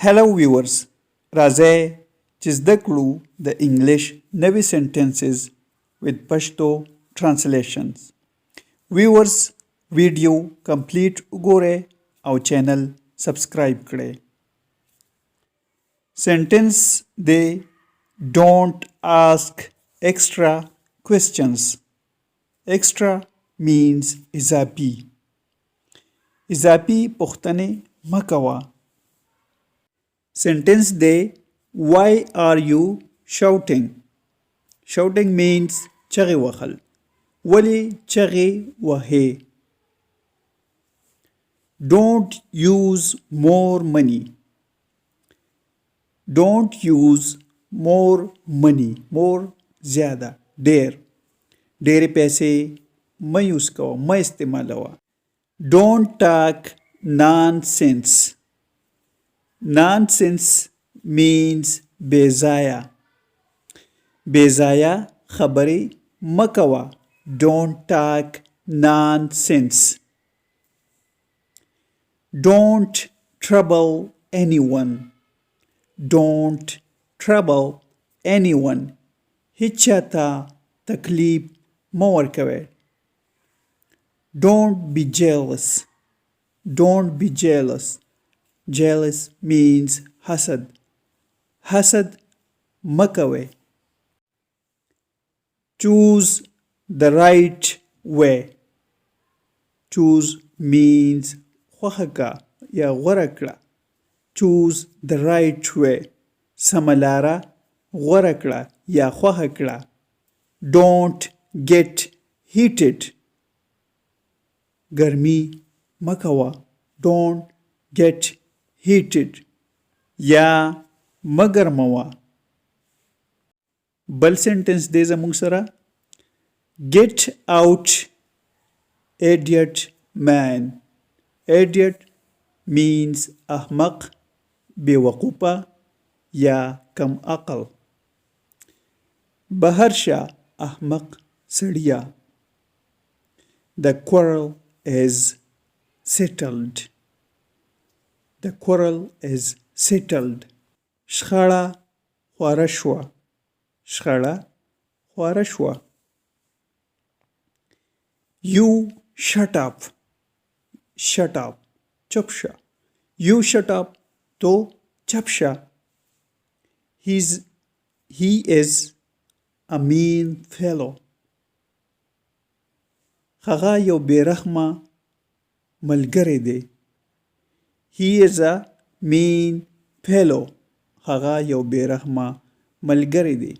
Hello viewers, راځئ چې زده کړو د انګلیش نوي sentences with Pashto translations. Viewers ویډیو کمپلیټ وګورئ او چینل سبسکرایب کړئ. Sentence دی don't ask extra questions. Extra means اضافي. اضافي پوښتنې مه کوه. Sentence day, why are you shouting? Shouting means چغې وهل. ولې چغې وهې؟ Don't use more money. Don't use more money. More زیاده. ډېر. ډېرې پیسې مه یوز کوه. مه استعمالوه. Don't talk nonsense. Nonsense means بېځایه. بېځایه خبرې مه کوه. Don't talk nonsense. Don't trouble anyone. Don't trouble anyone. هیچ چاته تکلیف مه ورکوئ. Don't be jealous. Don't be jealous. Jealous means حسد. حسد مه کوئ. Choose the right way. Choose means خوښه کړه یا غوره کړه. Choose the right way. سمه لاره غوره کړه یا خوښه کړه. Don't get heated. ګرمي مه کوه. Don't get heated. یا مه ګرموه. بل سنټنس دی زموږ سره. Get out, idiot man. Idiot means احمق، بیوقوفه یا کم عقل. بهر شه احمق سړیه. The quarrel is settled. The quarrel is settled. شخړه خواره شوه. شخړه خواره شوه. You shut up. Shut up. چپ شه. You shut up. تو چپ شه. He is a mean fellow. هغه یو بیرحمه ملګری دی. He is a mean fellow. هغه یو بیرحمه ملګری دی.